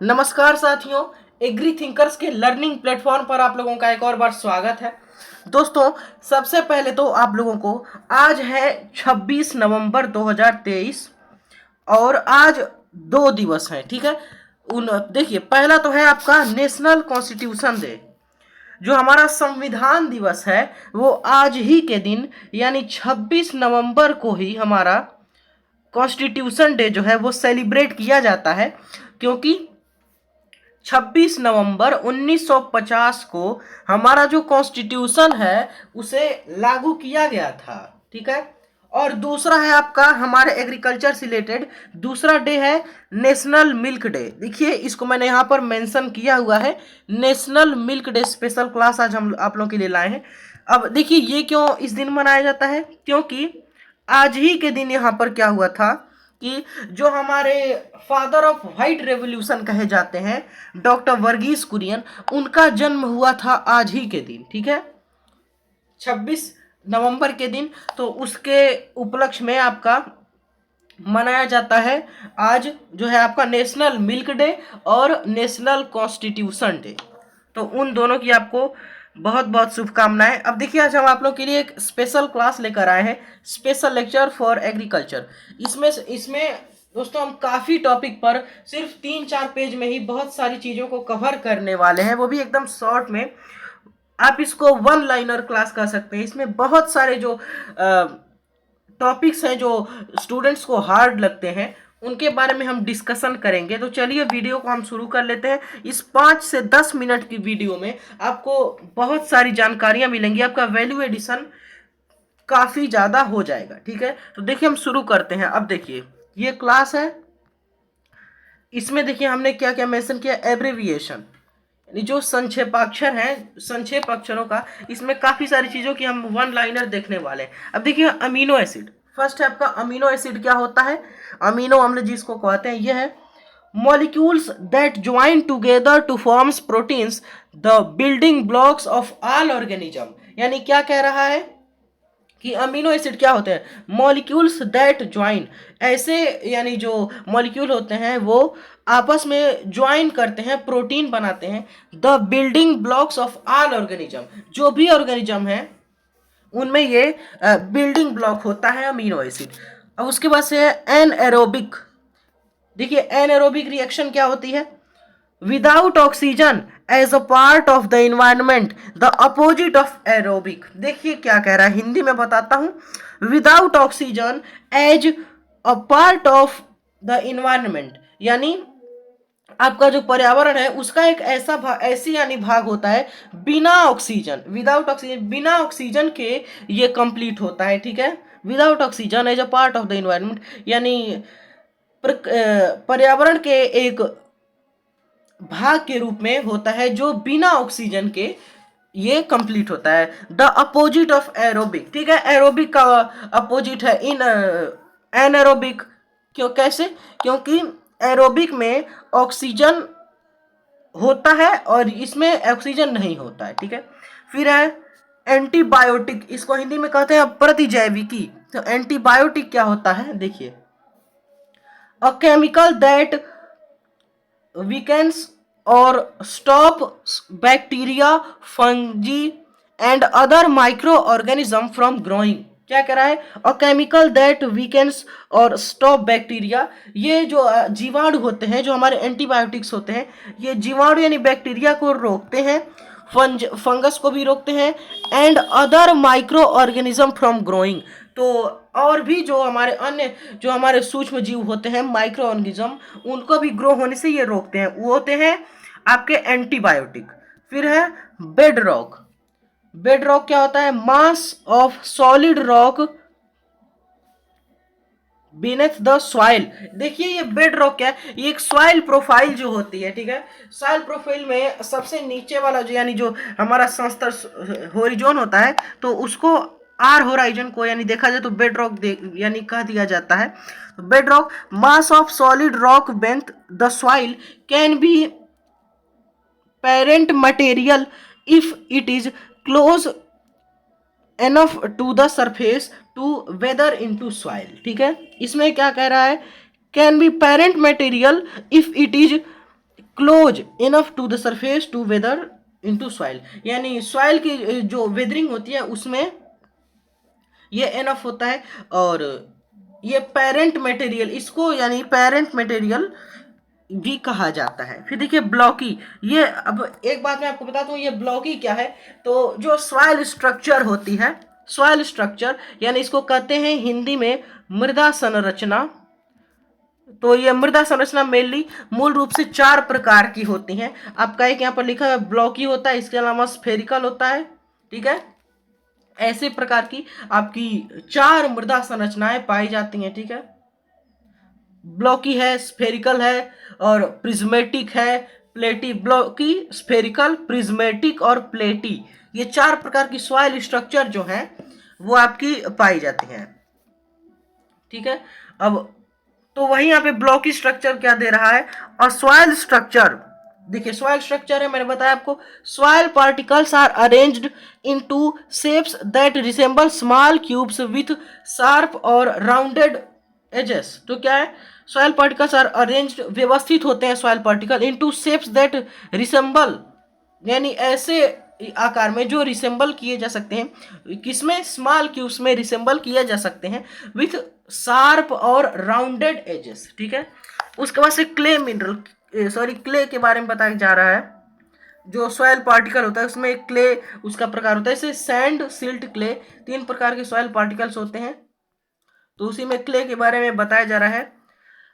नमस्कार साथियों, agree thinkers के लर्निंग प्लेटफॉर्म पर आप लोगों का एक और बार स्वागत है। दोस्तों, सबसे पहले तो आप लोगों को आज है 26 नवंबर 2023 और आज दो दिवस हैं, ठीक है। उन देखिए, पहला तो है आपका नेशनल कॉन्स्टिट्यूशन डे। जो हमारा संविधान दिवस है वो आज ही के दिन यानी 26 नवंबर को ही हमारा कॉन्स्टिट्यूशन डे जो है वो सेलिब्रेट किया जाता है, क्योंकि 26 नवंबर 1950 को हमारा जो कॉन्स्टिट्यूशन है उसे लागू किया गया था, ठीक है। और दूसरा है आपका हमारे एग्रीकल्चर से रिलेटेड दूसरा डे है नेशनल मिल्क डे। देखिए, इसको मैंने यहाँ पर मेंशन किया हुआ है, national milk day special class आज हम आप लोगों के लिए लाए हैं। अब देखिए, ये क्यों इस दिन मनाया जाता है, क्योंकि आज ही के दिन यहाँ पर क्या हुआ था कि जो हमारे फादर ऑफ व्हाइट रेवोल्यूशन कहे जाते हैं डॉक्टर वर्गीस कुरियन, उनका जन्म हुआ था आज ही के दिन, ठीक है, 26 नवंबर के दिन। तो उसके उपलक्ष्य में आपका मनाया जाता है आज जो है आपका नेशनल मिल्क डे और नेशनल कॉन्स्टिट्यूशन डे। तो उन दोनों की आपको बहुत बहुत शुभकामनाएं। अब देखिए, आज हम आप लोग के लिए एक स्पेशल क्लास लेकर आए हैं, स्पेशल लेक्चर फॉर एग्रीकल्चर। इसमें दोस्तों हम काफ़ी टॉपिक पर सिर्फ 3-4 पेज में ही बहुत सारी चीज़ों को कवर करने वाले हैं, वो भी एकदम शॉर्ट में। आप इसको वन लाइनर क्लास कह सकते हैं। इसमें बहुत सारे जो टॉपिक्स हैं जो स्टूडेंट्स को हार्ड लगते हैं उनके बारे में हम डिस्कशन करेंगे। तो चलिए वीडियो को हम शुरू कर लेते हैं। इस 5 से 10 मिनट की वीडियो में आपको बहुत सारी जानकारियां मिलेंगी, आपका वैल्यू एडिशन काफ़ी ज़्यादा हो जाएगा, ठीक है। तो देखिए, हम शुरू करते हैं। अब देखिए, ये क्लास है, इसमें देखिए हमने क्या क्या मेंशन किया, एब्रिविएशन यानी जो संक्षेपाक्षर हैं, संक्षेप अक्षरों का, इसमें काफ़ी सारी चीज़ों की हम वन लाइनर देखने वाले हैं। अब देखिए, अमीनो एसिड फर्स्ट है आपका। अमीनो एसिड क्या होता है? अमीनो अम्ल जिसको कहते हैं, यह है molecules that join together two forms proteins the building blocks of all organism. यानी क्या कह रहा है कि अमीनो एसिड क्या होते हैं? मॉलिक्यूल्स दैट ज्वाइन, ऐसे यानी जो मॉलिक्यूल होते हैं वो आपस में ज्वाइन करते हैं, प्रोटीन बनाते हैं, the building blocks of all organism, जो भी ऑर्गेनिज्म है उनमें ये बिल्डिंग ब्लॉक होता है अमीनो एसिड। अब उसके बाद से है एनएरोबिक। देखिए, एनएरोबिक रिएक्शन क्या होती है? Without oxygen as a part of the environment, the opposite of aerobic. देखिए क्या कह रहा है, हिंदी में बताता हूं। Without oxygen as a part of the environment, यानी आपका जो पर्यावरण है उसका एक ऐसा भाग, ऐसी यानी भाग होता है बिना ऑक्सीजन, विदाउट ऑक्सीजन, बिना ऑक्सीजन के ये कंप्लीट होता है, ठीक है। Without oxygen as a part of the environment यानी पर्यावरण के एक भाग के रूप में होता है जो बिना ऑक्सीजन के ये कंप्लीट होता है। द अपोजिट ऑफ एरोबिक, ठीक है, एरोबिक का अपोजिट है इन एनएरोबिक। क्यों, कैसे? क्योंकि एरोबिक में ऑक्सीजन होता है और इसमें ऑक्सीजन नहीं होता है, ठीक है। फिर है एंटीबायोटिक, इसको हिंदी में कहते हैं प्रतिजैविकी। तो एंटीबायोटिक क्या होता है? देखिए, a chemical that weakens or stop bacteria, fungi and other microorganism from growing। क्या कह रहा है? अ केमिकल दैट वीकेंस और स्टॉप बैक्टीरिया, ये जो जीवाणु होते हैं, जो हमारे एंटीबायोटिक्स होते हैं, ये जीवाणु यानी बैक्टीरिया को रोकते हैं, फंगस को भी रोकते हैं, and other micro organism from growing. तो और भी जो हमारे अन्य जो हमारे सूक्ष्म जीव होते हैं, माइक्रो ऑर्गेनिज्म, उनको भी ग्रो होने से ये रोकते हैं, वो होते हैं आपके एंटीबायोटिक। फिर है बेड रॉक। बेड रॉक क्या होता है? मास of solid rock beneath the soil. देखिए, ये बेड रॉक क्या है? ये एक सॉइल प्रोफाइल जो होती है, ठीक है। सॉइल प्रोफाइल में सबसे नीचे वाला जो यानी जो हमारा संस्तर होरिजोन होता है, तो उसको आर होराइजन को यानी देखा जाए तो बेड रॉक यानी कह दिया जाता है। Bedrock, mass of solid rock beneath the soil can be parent material if it is close enough to the surface to weather into soil, ठीक है। इसमें क्या कह रहा है? Can be parent material if it is close enough to the surface to weather into soil, यानी soil की जो वेदरिंग होती है उसमें ये इनफ होता है। और ये पेरेंट मटेरियल, इसको यानी पेरेंट मटेरियल भी कहा जाता है। फिर देखिए ब्लॉकी, ये अब एक बात मैं आपको बताता हूँ, ये ब्लॉकी क्या है। तो जो सॉइल स्ट्रक्चर होती है, सॉइल स्ट्रक्चर यानी इसको कहते हैं हिंदी में मृदा संरचना। तो ये मृदा संरचना मेनली मूल रूप से 4 प्रकार की होती हैं। आपका एक यहाँ पर लिखा है ब्लॉकी होता है, इसके अलावा स्फेरिकल होता है, ठीक है। ऐसे प्रकार की आपकी 4 मृदा संरचनाएं पाई जाती हैं, ठीक है। ब्लॉकी है, स्फेरिकल है और प्रिज्मेटिक है, प्लेटी। ब्लॉकी, स्फेरिकल, प्रिज्मेटिक और प्लेटी, ये 4 प्रकार की सॉइल स्ट्रक्चर जो है वो आपकी पाई जाती हैं, ठीक है। अब तो वही यहाँ पे ब्लॉकी स्ट्रक्चर क्या दे रहा है, और सॉइल स्ट्रक्चर देखिए, सॉइल स्ट्रक्चर है, मैंने बताया आपको, soil particles are arranged into shapes that resemble small cubes with sharp or rounded edges. तो क्या है, सॉइल पार्टिकल्स आर अरेंज्ड, व्यवस्थित होते हैं soil particle, into shapes that resemble, यानी ऐसे आकार में जो रिसेंबल किए जा सकते हैं, किसमें, स्मॉल क्यूब्स में रिसेंबल किए जा सकते हैं, with sharp or rounded edges, ठीक है। उसके बाद से क्ले मिनरल, सॉरी क्ले के बारे में बताया जा रहा है। जो सॉइल पार्टिकल होता है उसमें क्ले उसका प्रकार होता है, जैसे सैंड, सिल्ट, क्ले, 3 प्रकार के सॉइल पार्टिकल्स होते हैं। तो उसी में क्ले के बारे में बताया जा रहा है।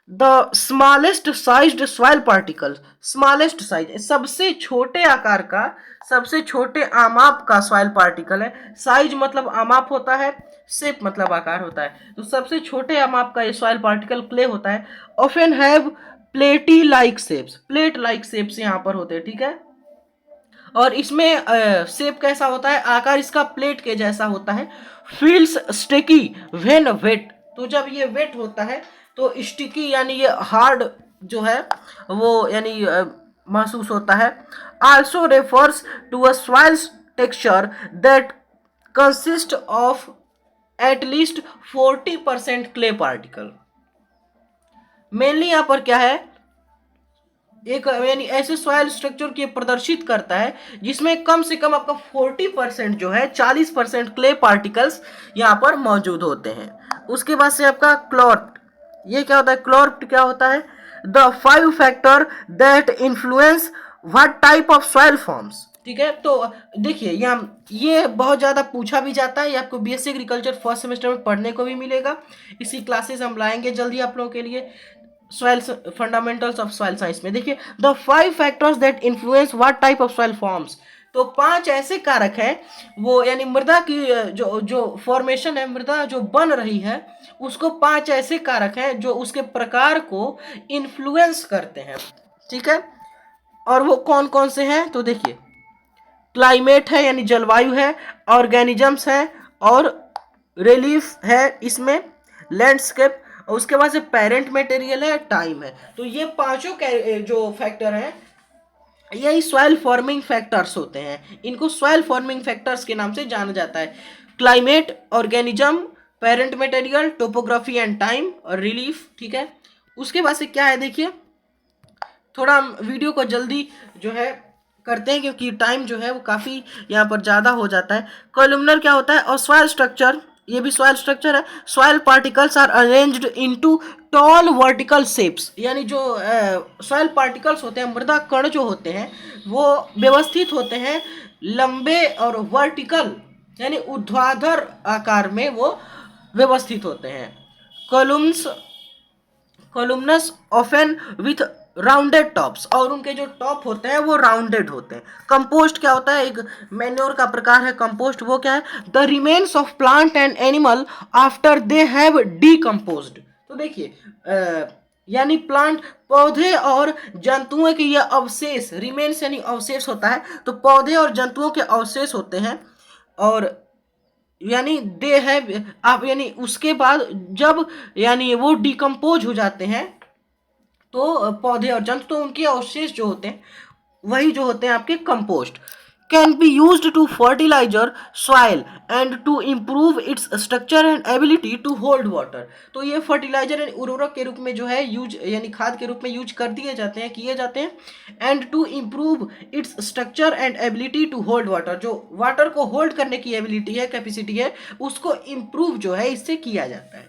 The smallest sized soil particle, smallest size, सबसे छोटे आकार का, सबसे छोटे आमाप का सॉइल पार्टिकल है। साइज मतलब आमाप होता है, शेप मतलब आकार होता है। तो सबसे छोटे आमाप का ये सॉइल पार्टिकल क्ले होता है। ऑफन हैव प्लेटी like shapes, plate like shapes यहाँ पर होते हैं, ठीक है। और इसमें शेप कैसा होता है, आकार इसका प्लेट के जैसा होता है। फील्स स्टिकी व्हेन वेट, तो जब ये वेट होता है तो स्टिकी यानी ये हार्ड जो है वो यानी महसूस होता है। Also refers to a soil texture that consist of at least 40% clay particle. Mainly यहाँ पर क्या है, एक यानी ऐसे सॉइल स्ट्रक्चर के प्रदर्शित करता है जिसमें कम से कम आपका 40% जो है, 40% क्ले पार्टिकल्स यहाँ पर मौजूद होते हैं। उसके बाद से आपका क्लॉट, ये क्या होता है, क्लॉट क्या होता है, the 5 factor that influence what type of soil forms, ठीक है। तो देखिए यहाँ ये बहुत ज़्यादा पूछा भी जाता है, ये आपको बीएससी एग्रीकल्चर फर्स्ट सेमेस्टर में पढ़ने को भी मिलेगा। इसी क्लासेस हम लाएंगे जल्दी आप लोगों के लिए soil fundamentals of soil science में। देखिए the 5 factors that influence what type of soil forms, तो 5 ऐसे कारक हैं वो यानी मृदा की जो जो फॉर्मेशन है, मृदा जो बन रही है उसको 5 ऐसे कारक हैं जो उसके प्रकार को इन्फ्लुएंस करते हैं, ठीक है। और वो कौन कौन से हैं, तो देखिए क्लाइमेट है यानी जलवायु है, ऑर्गेनिजम्स है और रिलीफ है इसमें, लैंडस्केप, और उसके बाद से पेरेंट मटेरियल है, टाइम है। तो ये पांचों जो फैक्टर हैं यही सॉइल फॉर्मिंग फैक्टर्स होते हैं। इनको सॉइल फॉर्मिंग फैक्टर्स के नाम से जाना जाता है। Climate, organism, parent material, topography and time और रिलीफ, ठीक है। उसके बाद से क्या है, देखिए थोड़ा हम वीडियो को जल्दी जो है करते हैं क्योंकि टाइम जो है वो काफ़ी यहाँ पर ज़्यादा हो जाता है। कॉलमनर क्या होता है, और सॉइल स्ट्रक्चर, ये भी सॉइल स्ट्रक्चर है। Soil particles are arranged into tall vertical shapes, यानी जो सॉइल पार्टिकल्स होते हैं, मृदा कण जो होते हैं वो व्यवस्थित होते हैं लंबे और वर्टिकल यानी ऊर्ध्वाधर आकार में वो व्यवस्थित होते हैं। कॉलुमनस ऑफन विथ राउंडेड टॉप्स, और उनके जो टॉप होते हैं वो राउंडेड होते हैं। कंपोस्ट क्या होता है, एक मैन्योर का प्रकार है कंपोस्ट। वो क्या है, the remains of plant and animal after they have decomposed. तो देखिए यानी प्लांट, पौधे और जंतुओं के ये अवशेष, रिमेन्स यानी अवशेष होता है, तो पौधे और जंतुओं के अवशेष होते हैं। और यानी दे है आप यानी उसके बाद जब यानी वो डिकम्पोज हो जाते हैं तो पौधे और जंतु, तो उनके अवशेष जो होते हैं वही जो होते हैं आपके compost. can be used to fertilizer soil and to improve its structure and ability to hold water। तो ये फर्टिलाइजर एंड उर्वरक के रूप में जो है यूज यानी खाद के रूप में यूज कर दिए जाते हैं किए जाते हैं। And to improve its structure and ability to hold water, जो वाटर को होल्ड करने की एबिलिटी है कैपेसिटी है उसको इम्प्रूव जो है इससे किया जाता है।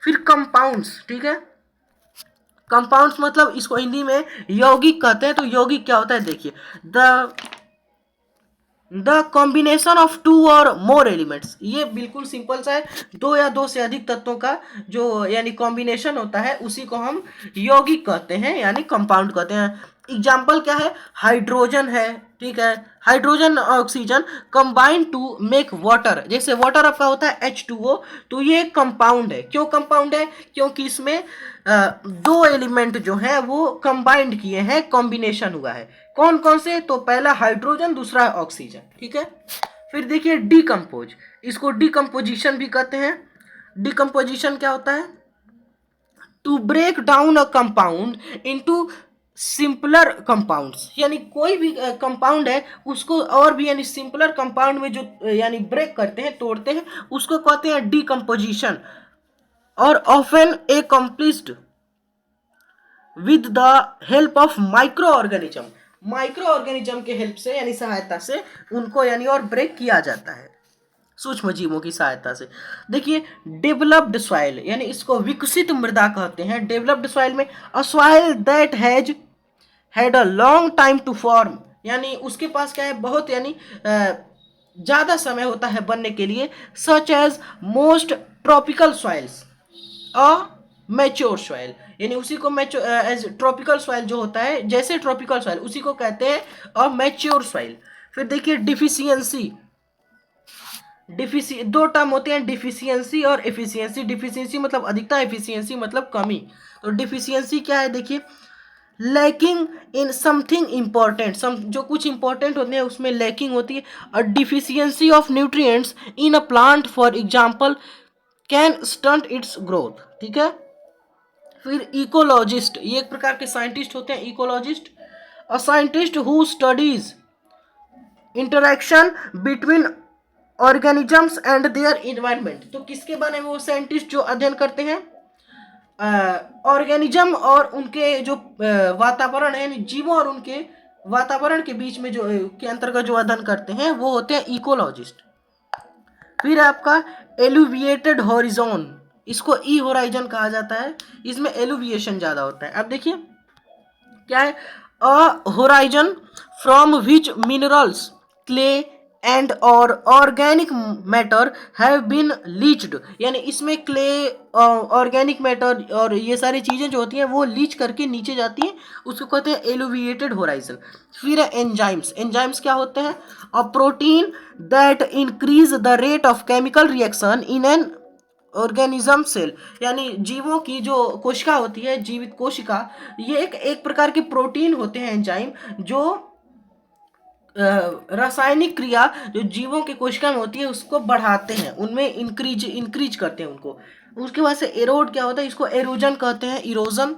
फिर कंपाउंड्स, ठीक है, कंपाउंड्स मतलब इसको हिंदी में यौगिक कहते हैं। तो यौगिक क्या होता है देखिए, द कॉम्बिनेशन ऑफ टू और मोर एलिमेंट्स, ये बिल्कुल सिंपल सा है, दो या दो से अधिक तत्वों का जो यानी कॉम्बिनेशन होता है उसी को हम यौगिक कहते हैं यानी कंपाउंड कहते हैं। एग्जाम्पल क्या है, हाइड्रोजन है, ठीक है, hydrogen oxygen combine to make water, जैसे वाटर आपका होता है H2O, तो ये कंपाउंड है। क्यों कंपाउंड है, क्योंकि इसमें दो एलिमेंट जो है वो कंबाइंड किए हैं, कॉम्बिनेशन हुआ है। कौन कौन से, तो पहला हाइड्रोजन, दूसरा ऑक्सीजन, ठीक है। फिर देखिए डीकम्पोज, इसको डीकम्पोजिशन भी कहते हैं। डीकम्पोजिशन क्या होता है, to break down a compound into simpler compounds, यानी कोई भी कंपाउंड है उसको और भी यानी सिंपलर कंपाउंड में जो यानी ब्रेक करते हैं तोड़ते हैं उसको कहते हैं डीकम्पोजिशन। और often accomplished with the help of micro organism, micro organism के हेल्प से यानी सहायता से उनको यानी और ब्रेक किया जाता है सूक्ष्म जीवों की सहायता से। देखिए डेवलप्ड सॉइल, यानी इसको विकसित मृदा कहते हैं। डेवलप्ड सॉइल में a soil that has had a long time to form, यानी उसके पास क्या है बहुत यानी ज़्यादा समय होता है बनने के लिए। Such as most tropical soils a mature soil, यानी उसी को एज ट्रॉपिकल सॉइल जो होता है जैसे ट्रॉपिकल सॉइल उसी को कहते हैं अ मैच्योर सॉइल। फिर देखिए डिफिशियंसी, दो टर्म होते हैं डिफिशियंसी और एफिशिएंसी। डिफिशियंसी मतलब अधिकता, एफिशिएंसी मतलब कमी। तो डिफिशियंसी क्या है देखिए, लैकिंग इन समथिंग इंपॉर्टेंट, जो कुछ इंपॉर्टेंट होते हैं उसमें लैकिंग होती है। A deficiency of nutrients in a plant for example can stunt its growth, ठीक है। फिर इकोलॉजिस्ट, ये एक प्रकार के साइंटिस्ट होते हैं ecologist. A scientist who studies interaction between organisms and their environment, तो किसके बारे में वो साइंटिस्ट जो अध्ययन करते हैं ऑर्गेनिज्म और उनके जो वातावरण है यानी जीवों और उनके वातावरण के बीच में जो के अंतर्गत जो अध्ययन करते हैं वो होते हैं इकोलॉजिस्ट। फिर आपका एलुविएटेड हॉरिजॉन, इसको ई होराइजन कहा जाता है, इसमें एलुविएशन ज़्यादा होता है। अब देखिए क्या है, a horizon from which minerals clay and or organic matter have been leached, यानी इसमें क्ले ऑर्गेनिक मैटर और ये सारी चीज़ें जो होती हैं वो लीच करके नीचे जाती हैं, उसको कहते हैं एलुविएटेड होराइजन। फिर एंजाइम्स, एंजाइम्स क्या होते हैं, a protein that increase the rate of chemical reaction in an organism cell, यानी जीवों की जो कोशिका होती है जीवित कोशिका, ये एक प्रकार के प्रोटीन होते हैं एंजाइम जो रासायनिक क्रिया जो जीवों के कोशिका में होती है उसको बढ़ाते हैं, उनमें इंक्रीज करते हैं उनको। उसके बाद से एरोड क्या होता है, इसको एरोजन कहते हैं, इरोजन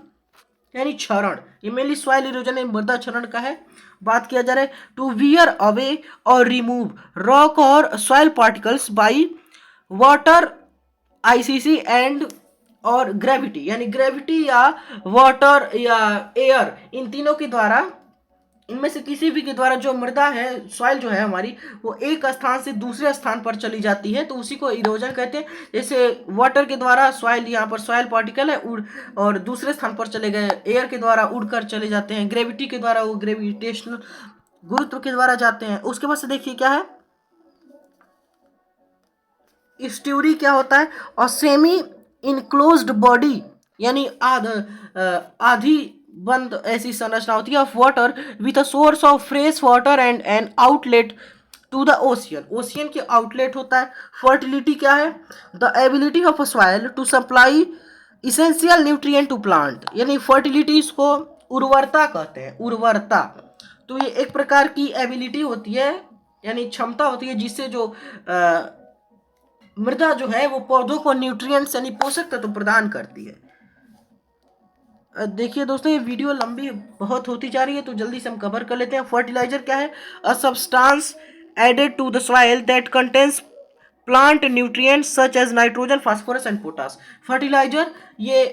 यानी क्षरण, ये मेनली सॉइल इरोजन मृदा क्षरण का है। बात किया जा रहा है टू वियर अवे और रिमूव रॉक और soil particles by water ICC and or gravity, यानी ग्रेविटी या वाटर या एयर, इन तीनों के द्वारा, इनमें से किसी भी के द्वारा जो मृदा है सॉइल जो है हमारी वो एक स्थान से दूसरे स्थान पर चली जाती है तो उसी को इरोजन कहते हैं। जैसे वाटर के द्वारा सॉइल, यहाँ पर सॉइल पार्टिकल है उड़ और दूसरे स्थान पर चले गए, एयर के द्वारा उड़कर चले जाते हैं, ग्रेविटी के द्वारा वो ग्रेविटेशनल गुरुत्व के द्वारा जाते हैं। उसके बाद से देखिए क्या है, स्ट्यूरी क्या होता है, और सेमी इनक्लोज्ड बॉडी, यानी आधी बंद ऐसी संरचना होती है of water with a source of fresh water and an outlet to the ocean, ocean के आउटलेट होता है। फर्टिलिटी क्या है, the ability of a soil to supply essential nutrient to plant, यानी फर्टिलिटी इसको उर्वरता कहते हैं, उर्वरता। तो ये एक प्रकार की एबिलिटी होती है यानी क्षमता होती है जिससे जो मृदा जो है वो पौधों को न्यूट्रिएंट्स यानी पोषक तत्व प्रदान करती है। देखिए दोस्तों, ये वीडियो लंबी बहुत होती जा रही है, तो जल्दी से हम कवर कर लेते हैं। फर्टिलाइजर क्या है? A substance added to the soil that contains plant nutrients such as nitrogen, phosphorus and potash. Fertilizer ये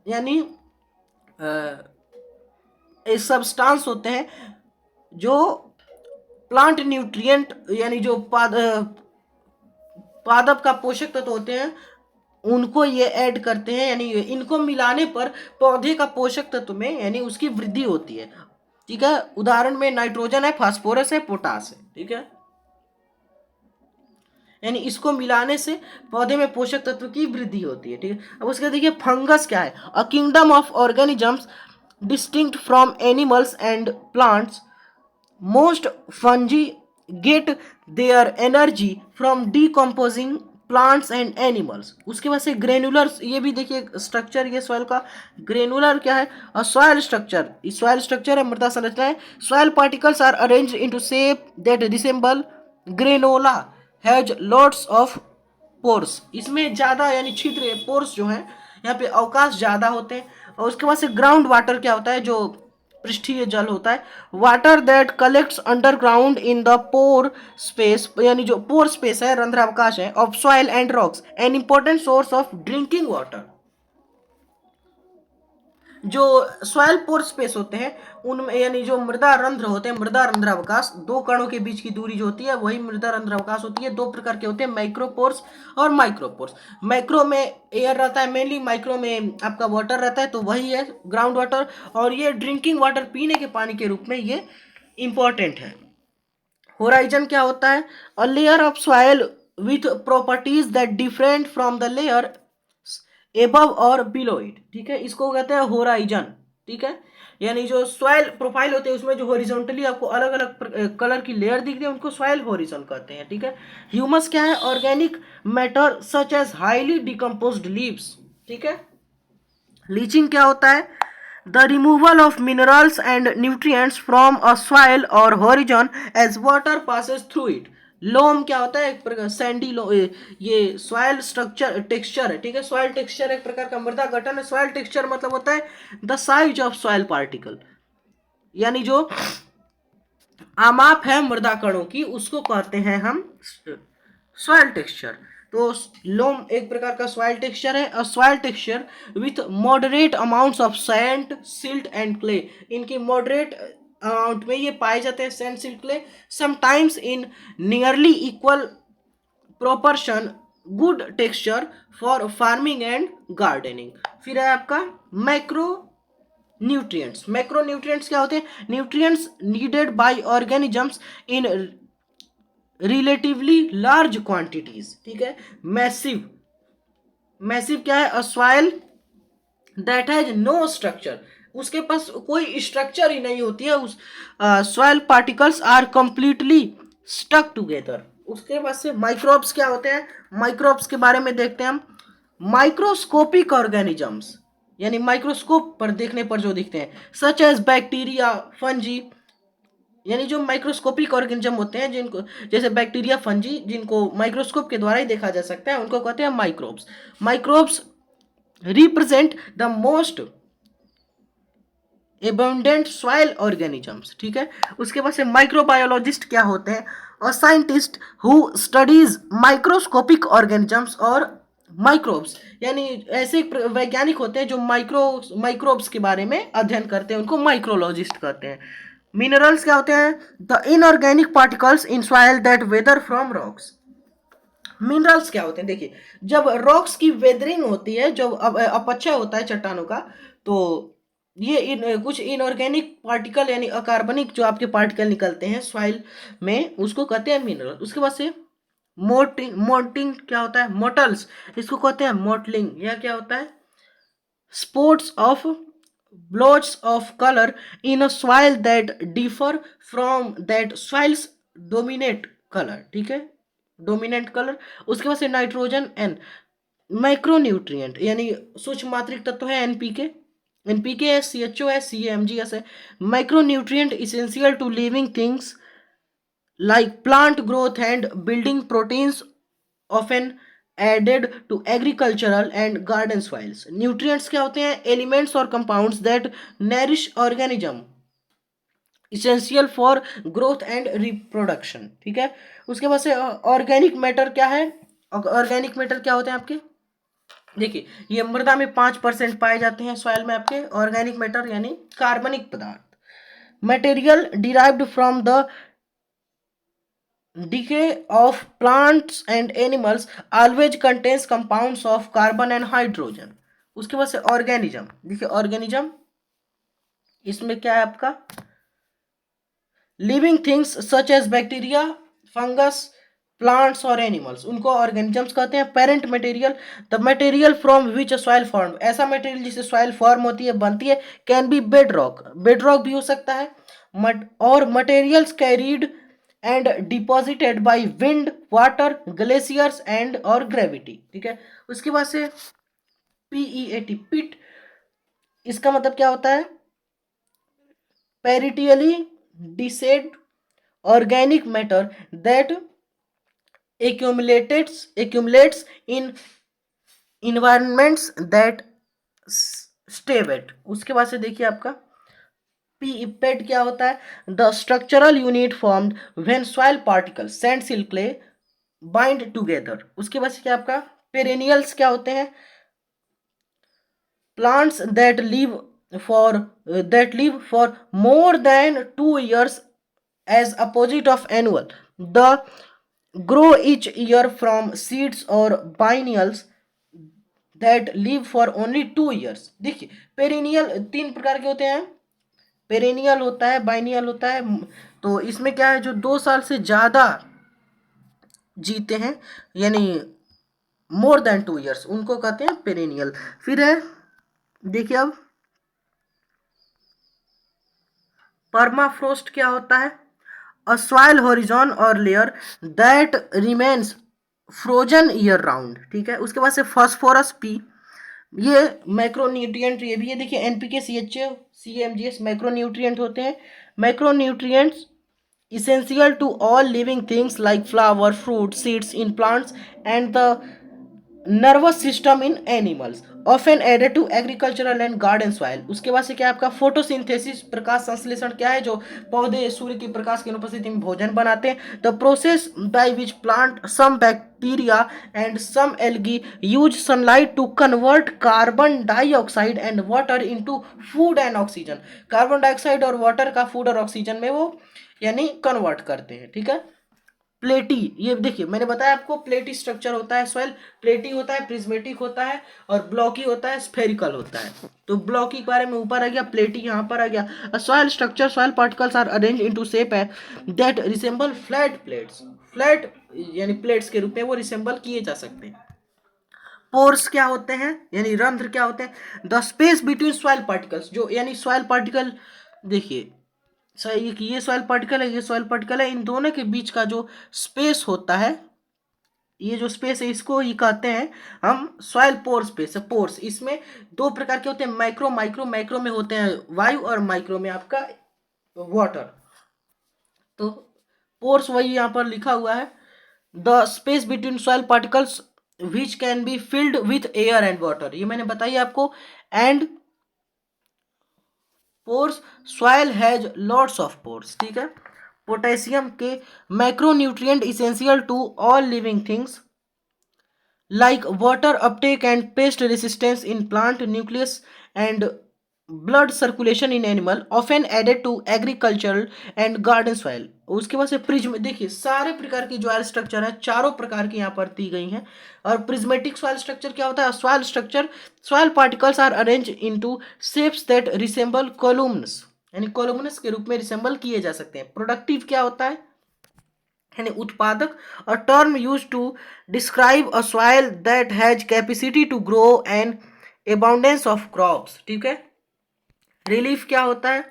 यानी सब्सटेंस होते हैं जो प्लांट न्यूट्रिएंट यानी जो पादप का पोषक तत्व होते हैं उनको ये ऐड करते हैं, यानी इनको मिलाने पर पौधे का पोषक तत्व में यानी उसकी वृद्धि होती है। ठीक है, उदाहरण में नाइट्रोजन है, फास्फोरस है, पोटास है। ठीक है, यानी इसको मिलाने से पौधे में पोषक तत्व की वृद्धि होती है। ठीक है, अब उसके देखिए फंगस क्या है? A kingdom of organisms distinct from animals and plants. Most fungi get their energy from decomposing plants and animals. उसके बाद से ग्रेनुलर, ये भी देखिए स्ट्रक्चर, ये सॉइल का ग्रेनुलर क्या है? सॉइल स्ट्रक्चर, सॉइल स्ट्रक्चर है, मृदा संरचना है। Soil particles are arranged into shape that resemble granola, has lots of pores. इसमें ज़्यादा यानी छिद्र, पोर्स जो है यहाँ पे अवकाश ज़्यादा होते हैं। और उसके बाद से ग्राउंड वाटर क्या होता है? जो पृष्ठीय जल होता है। Water that collects underground in the pore space, यानी जो पोर स्पेस है, रंध्रावकाश है, of soil and rocks, an important source of drinking water. जो सॉइल पोर स्पेस होते हैं उनमें यानी जो मृदा रंध्र होते हैं, मृदा रंध्रावकाश, दो कणों के बीच की दूरी जो होती है वही मृदा रंध्रावकाश होती है। दो प्रकार के होते हैं, माइक्रोपोर्स और माइक्रोपोर्स। माइक्रो में एयर रहता है मेनली, माइक्रो में आपका वाटर रहता है, तो वही है ग्राउंड वाटर। और ये ड्रिंकिंग वाटर, पीने के पानी के रूप में ये इंपॉर्टेंट है। होराइजन क्या होता है? A layer of soil with properties that different from the layer above और बिलो इट। ठीक है, इसको कहते हैं होराइजन। ठीक है, यानी जो सॉइल प्रोफाइल होते हैं उसमें जो हॉरिजॉन्टली आपको अलग अलग कलर की लेयर दिख रही है उनको सॉइल होरिजन कहते हैं। ठीक है, ह्यूमस क्या है? Organic matter such as highly decomposed leaves. ठीक है, लीचिंग क्या होता है? The removal of minerals and nutrients from a soil or horizon as water passes through it. Loam क्या होता है? एक प्रकार सैंडी लो, ये सॉइल स्ट्रक्चर टेक्सचर है। ठीक है, सॉइल टेक्सचर एक प्रकार का मृदा गठन है। सॉइल टेक्सचर मतलब होता है the size of soil particle, यानी जो आमाप है मृदा कणों की उसको कहते हैं हम सॉइल टेक्सचर। तो लोम एक प्रकार का सॉइल टेक्सचर है। A soil texture with moderate amounts of sand, silt and clay. इनकी मॉडरेट अमाउंट में ये पाए जाते हैं, sand, silt, clay. Sometimes in nearly equal proportion, good texture for farming and gardening. फिर है आपका मैक्रो न्यूट्रिएंट्स। मैक्रो न्यूट्रिएंट्स क्या होते हैं? Nutrients needed by organisms in relatively large quantities. ठीक है, मैसिव, मैसिव क्या है? A soil that has no structure, उसके पास कोई स्ट्रक्चर ही नहीं होती है। उस soil particles are completely stuck together. उसके बाद से माइक्रोब्स क्या होते हैं? माइक्रोब्स के बारे में देखते हैं हम। माइक्रोस्कोपिक ऑर्गेनिजम्स, यानी माइक्रोस्कोप पर देखने पर जो दिखते हैं, सच एज बैक्टीरिया, फंजी, यानी जो माइक्रोस्कोपिक ऑर्गेनिज्म होते हैं जिनको, जैसे बैक्टीरिया, फंजी, जिनको माइक्रोस्कोप के द्वारा ही देखा जा सकता है, उनको कहते हैं microbes. Microbes represent the most abundant soil organisms. ठीक है, उसके बाद से माइक्रोबायोलॉजिस्ट क्या होते हैं? और scientist who studies microscopic organisms और माइक्रोब्स, यानी ऐसे वैज्ञानिक होते हैं जो माइक्रोब्स के बारे में अध्ययन करते हैं, उनको माइक्रोलॉजिस्ट कहते हैं। मिनरल्स क्या होते हैं? The inorganic particles in soil that whether from rocks. Minerals क्या होते हैं? देखिए, जब रॉक्स की वेदरिंग होती है, जब अपक्षय होता है चट्टानों का, तो ये कुछ इनऑर्गेनिक पार्टिकल यानी अकार्बनिक जो आपके पार्टिकल निकलते हैं सॉइल में, उसको कहते हैं मिनरल। उसके बाद से मोटिंग क्या होता है? मोटल्स, इसको कहते हैं मोटलिंग। यह क्या होता है? Spots of blots of colour in a soil that differ from that soils dominate colour. ठीक है, डोमिनेंट कलर। उसके बाद से नाइट्रोजन एन, माइक्रोन्यूट्रिएंट यानी सूक्ष्म मात्रिक तत्व है एनपीके, एनपीके है, सीएचओ है, सीएमजीएस है। Micronutrient essential to living things like plant growth and building proteins of an added to agricultural and garden soils. Nutrients क्या होते हैं? Elements or compounds that nourish organism essential for growth and reproduction. ठीक है, उसके बाद से organic matter क्या है? ऑर्गेनिक मैटर क्या होते हैं आपके? देखिए, ये मृदा में 5% पाए जाते हैं, सॉइल में आपके ऑर्गेनिक मैटर यानी कार्बनिक पदार्थ। Material derived from the decay of plants and animals always contains compounds of carbon and hydrogen। उसके बाद से ऑर्गेनिज्म, देखिए ऑर्गेनिज्म इसमें क्या है आपका? Living things such as bacteria, fungus, plants और एनिमल्स, उनको ऑर्गेनिजम्स कहते हैं। Parent material, the material from which soil form, ऐसा मटेरियल जिससे सॉइल फॉर्म होती है, बनती है। Can be bedrock, bedrock भी हो सकता है। और materials carried and deposited by wind, water, glaciers and or gravity. ठीक है, उसके बाद से पीईएटी, पिट, इसका मतलब क्या होता है? पेरिटियली डिसेड organic matter that accumulates in environments that stay wet। उसके बाद से देखिए आपका पेट क्या होता है? The structural unit formed when soil particles sand silk clay bind together. उसके बाद से क्या आपका पेरेनियल्स क्या होते हैं? Plants that live for more than 2 years as opposite of annual, the grow each year from seeds or biennials that live for only 2 years। देखिए, perennial 3 प्रकार के होते हैं, पेरेनियल होता है, बाइनियल होता है। तो इसमें क्या है? जो 2 साल से ज्यादा जीते हैं यानी मोर देन 2 years, उनको कहते हैं पेरेनियल। फिर है, देखिए अब परमाफ्रोस्ट क्या होता है? अ सॉइल होरिजोन और layer that remains frozen year round. ठीक है, उसके बाद से फास्फोरस पी, ये मैक्रोन्यूट्रिएंट, ये भी है। देखिए एनपीके, सीएचए, सीएमजीएस मैक्रोन्यूट्रिएंट होते हैं। Macronutrients essential to all living things like flower, fruit, seeds in plants and the nervous system in animals, often added to agricultural and garden soil। उसके बाद से क्या है आपका? फोटोसिंथेसिस, प्रकाश संश्लेषण क्या है? जो पौधे सूर्य की प्रकाश की अनुपस्थिति में भोजन बनाते हैं। The process by which plant, some bacteria and some algae use sunlight to convert carbon dioxide and water into food and oxygen. Carbon dioxide और वाटर का फूड और ऑक्सीजन में वो यानी कन्वर्ट करते हैं। ठीक है, प्लेटी, ये देखिए मैंने बताया आपको प्लेटी स्ट्रक्चर होता है सॉइल, प्लेटी होता है, प्रिज्मेटिक होता है और ब्लॉकी होता है, स्फेरिकल होता है। तो ब्लॉकी के बारे में ऊपर आ गया, प्लेटी यहाँ पर आ गया। Soil structure, soil particles are arrange into shape है that resemble flat plates, flat यानी प्लेट्स के रूप में वो रिसेंबल किए जा सकते हैं। पोर्स क्या होते हैं यानी रंध्र क्या होते हैं? The space between soil particles, जो यानी सॉइल पार्टिकल, देखिए सही कि ये सॉइल पार्टिकल है, ये सॉइल पार्टिकल है, इन दोनों के बीच का जो स्पेस होता है, ये जो स्पेस है इसको ही कहते हैं हम सॉइल पोर स्पेस है। पोर्स इसमें 2 प्रकार के होते हैं, माइक्रो, माइक्रो में होते हैं वायु और माइक्रो में आपका वाटर। तो पोर्स वही यहाँ पर लिखा हुआ है, the space between soil particles which can be filled with air and water, ये मैंने बताई आपको। And pores, soil has lots of pores. ठीक है, पोटेशियम के macronutrient essential to all living things like water uptake and pest resistance in plant nucleus and blood circulation in animal, often added to agricultural and garden soil। उसके बाद से prism, देखिए सारे प्रकार की जो स्ट्रक्चर है 4 प्रकार की यहाँ पर दी गई हैं। और प्रिज्मेटिक सॉइल स्ट्रक्चर क्या होता है? Soil structure, soil particles are arrange into shapes that resemble columns, यानी कॉलम्न्स के रूप में रिसेंबल किए जा सकते हैं। प्रोडक्टिव क्या होता है यानी उत्पादक, a term use to describe a soil that has capacity to grow an abundance of crops. ठीक है, रिलीफ क्या होता है?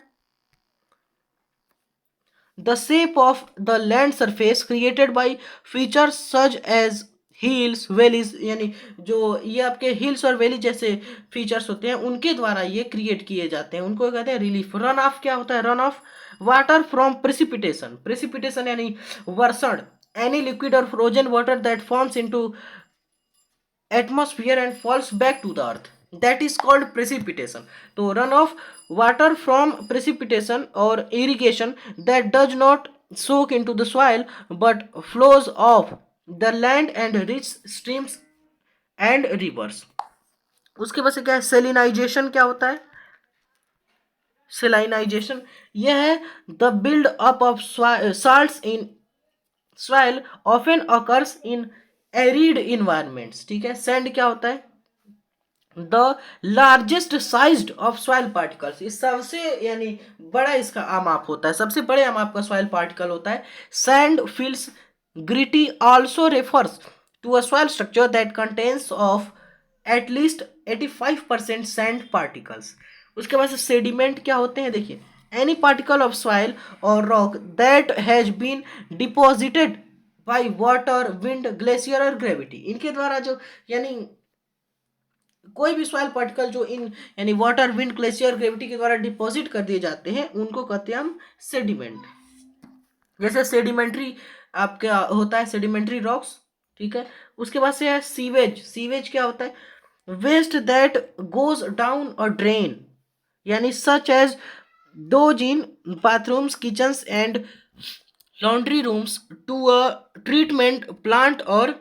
The shape of the land surface created by features such as hills, valleys, यानी जो ये आपके हिल्स और वैली जैसे फीचर्स होते हैं उनके द्वारा ये क्रिएट किए जाते हैं, उनको कहते हैं रिलीफ। रन ऑफ क्या होता है? Run of water from precipitation, precipitation यानी वर्षण, एनी लिक्विड और frozen water that forms into atmosphere and falls back to the earth. That is called precipitation. So runoff water from precipitation or irrigation that does not soak into the soil but flows off the land and reach streams and rivers. उसके बाद से क्या है, सेलिनाइजेशन क्या होता है? सेलिनाइजेशन यह है the build up of salts in soil often occurs in arid environments. ठीक है, सैंड क्या होता है? The largest sized of soil particles, इस सबसे यानी बड़ा इसका आमाप होता है, सबसे बड़े आमाप का सॉइल पार्टिकल होता है sand feels gritty also refers to a soil structure that contains of at least 85% sand particles. उसके बाद से सेडिमेंट क्या होते हैं? देखिए, any particle of soil or rock that has been deposited by water, wind, glacier or gravity. इनके द्वारा जो यानी कोई भी सॉइल पार्टिकल जो इन यानी वाटर, विंड, ग्लेशियर, ग्रेविटी के द्वारा डिपॉजिट कर दिए जाते हैं उनको कहते हैं हम सेडिमेंट. जैसे सेडिमेंट्री आपका होता है सेडिमेंट्री रॉक्स. ठीक है, उसके बाद से है सीवेज. सीवेज क्या होता है? Waste that goes down or drain, यानी such as those in bathrooms, kitchens and laundry rooms to a treatment plant or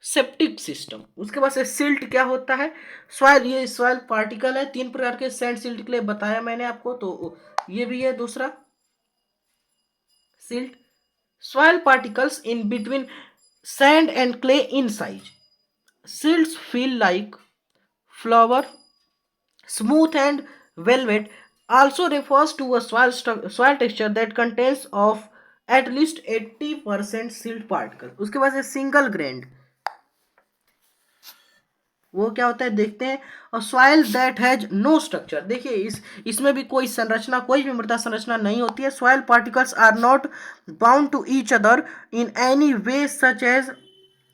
septic system. उसके बाद से सिल्ट क्या होता है? सॉइल, ये सॉइल पार्टिकल है. तीन प्रकार के सैंड सिल्ट के लिए बताया मैंने आपको, तो ये भी है दूसरा silt. Soil particles in between sand and clay in size. Silts feel like flour, smooth and velvet. Also refers to a soil texture that contains of at least 80% silt particle. उसके बाद से सिंगल ग्रेन्ड, वो क्या होता है देखते हैं. और soil that has no structure. देखिए इसमें भी कोई संरचना, कोई भी मृदा संरचना नहीं होती है. Soil particles are not bound to each other in any way such as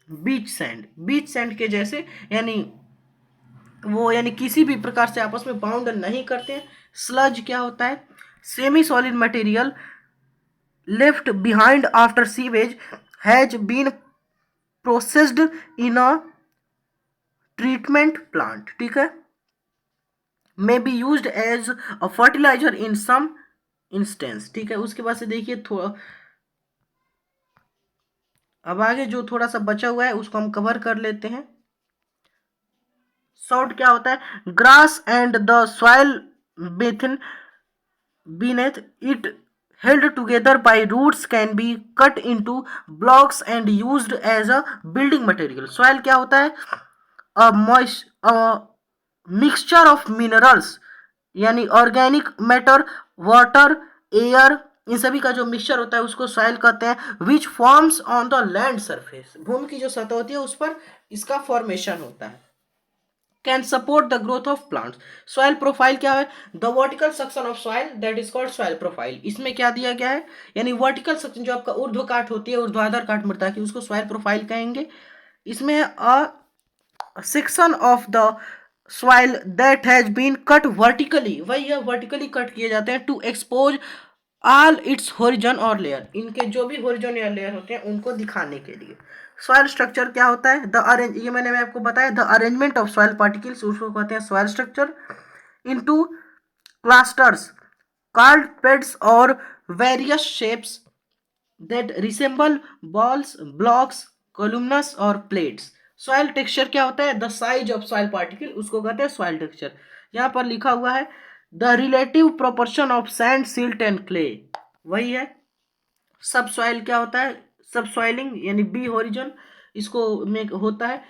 beach sand. Beach sand के जैसे यानी वो यानी किसी भी प्रकार से आपस में बाउंड नहीं करते हैं. स्लज क्या होता है? Semi solid material left behind after sewage has been processed in a treatment plant. ठीक है, may be used as a fertilizer in some instance. ठीक है, उसके बाद से देखिए थोड़ा अब आगे जो थोड़ा सा बचा हुआ है उसको हम कवर कर लेते हैं. सॉर्ट क्या होता है? ग्रास एंड द सॉइल बेथिन beneath it held together by roots can be cut into blocks and used as a building material. soil क्या होता है? a mixture of minerals यानी ऑर्गेनिक मैटर, वाटर, एयर, इन सभी का जो मिक्सचर होता है उसको सॉइल कहते हैं. Which forms on the land surface, भूमि की जो सतह होती है उस पर इसका फॉर्मेशन होता है. Can support the growth of plants. Soil profile क्या है? The vertical section of soil that is called soil profile. इसमें क्या दिया गया है? यानी वर्टिकल सेक्शन जो आपका ऊर्ध्वकाट होती है, ऊर्ध्वाधर काट मृदा की, उसको सॉइल प्रोफाइल कहेंगे. इसमें a section of the soil that has been cut vertically, वही है वर्टिकली कट किए जाते हैं to expose all its horizon or layer, इनके जो भी होरिजन या लेयर होते हैं उनको दिखाने के लिए. सॉइल स्ट्रक्चर क्या होता है? द अरेंज, ये मैंने आपको बताया, the arrangement of soil particles उसको कहते हैं soil structure. Into clusters called peds or various shapes that resemble balls, blocks, columns or plates. Soil texture क्या होता है? The size of soil particle उसको कहते हैं सॉइल टेक्सचर. यहाँ पर लिखा हुआ है the relative proportion of sand, silt and clay, वही है. सब सॉइल क्या होता है? सब सॉइलिंग यानी बी होरिजन इसको में होता है.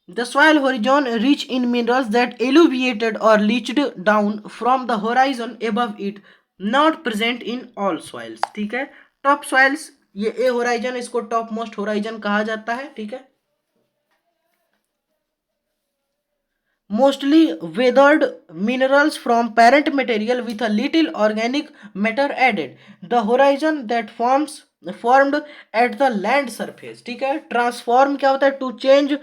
The soil horizon rich in minerals that eluviated or leached down from the horizon above it, not present in all soils. ठीक है, टॉप सॉइल्स ये ए होराइजन, इसको टॉप मोस्ट होराइजन कहा जाता है. ठीक है, mostly weathered minerals from parent material with a little organic matter added. The horizon that formed at the land surface. ठीक है, ट्रांसफॉर्म क्या होता है? To change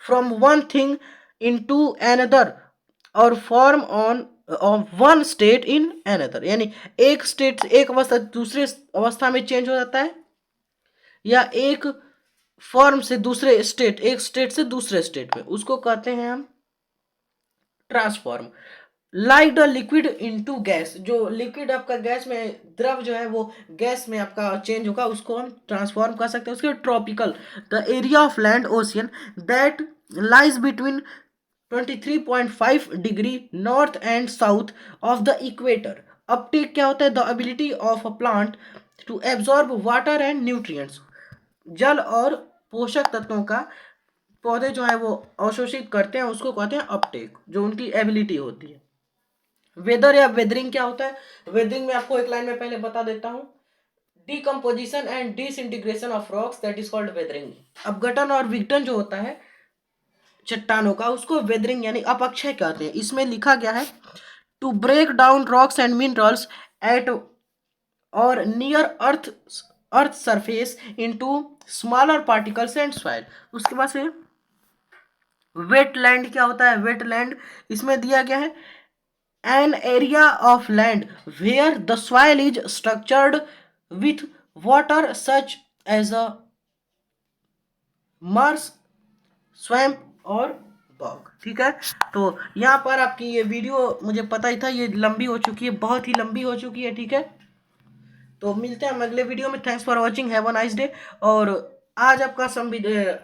from one thing into another or form on one state in another, यानी एक state, एक अवस्था दूसरे अवस्था में चेंज हो जाता है, या एक फॉर्म से दूसरे स्टेट, एक स्टेट से दूसरे स्टेट में, उसको कहते हैं हम transform. Like the liquid into gas, जो लिक्विड आपका गैस में, द्रव जो है वो गैस में आपका चेंज होगा, उसको हम ट्रांसफॉर्म कर सकते हैं। उसके tropical, the area of land ocean that lies between 23.5 degree north and south of the equator. Uptake क्या होता है? The ability of a plant to absorb water and nutrients, जल और पोषक तत्वों का पौधे जो है वो अवशोषित करते हैं, उसको कहते हैं अपटेक, जो उनकी एबिलिटी होती है। वेदर या वेदरिंग क्या होता है? वेदरिंग में आपको एक लाइन में पहले बता देता हूं, decomposition and disintegration of rocks, that is called weathering. अपघटन और विघटन जो होता है चट्टानों का, उसको वेदरिंग यानी अपक्षय कहते हैं। इसमें लिखा गया है to break down rocks and minerals at or near earth, earth surface into smaller particles and soil. उसके बाद से वेटलैंड क्या होता है? वेटलैंड इसमें दिया गया है an area of land where the soil is structured with water such as a marsh, swamp और bog। ठीक है, तो यहाँ पर आपकी ये वीडियो, मुझे पता ही था ये लंबी हो चुकी है, बहुत ही लंबी हो चुकी है। ठीक है, तो मिलते हैं हम अगले वीडियो में। Thanks for watching, have a nice day. और आज आपका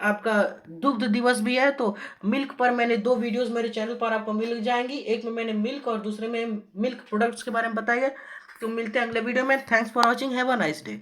आपका दुग्ध दिवस भी है, तो मिल्क पर मैंने 2 वीडियोस मेरे चैनल पर आपको मिल जाएंगी। एक में मैंने मिल्क और दूसरे में मिल्क प्रोडक्ट्स के बारे में बताया है। तो मिलते हैं अगले वीडियो में। Thanks for watching, have a nice day.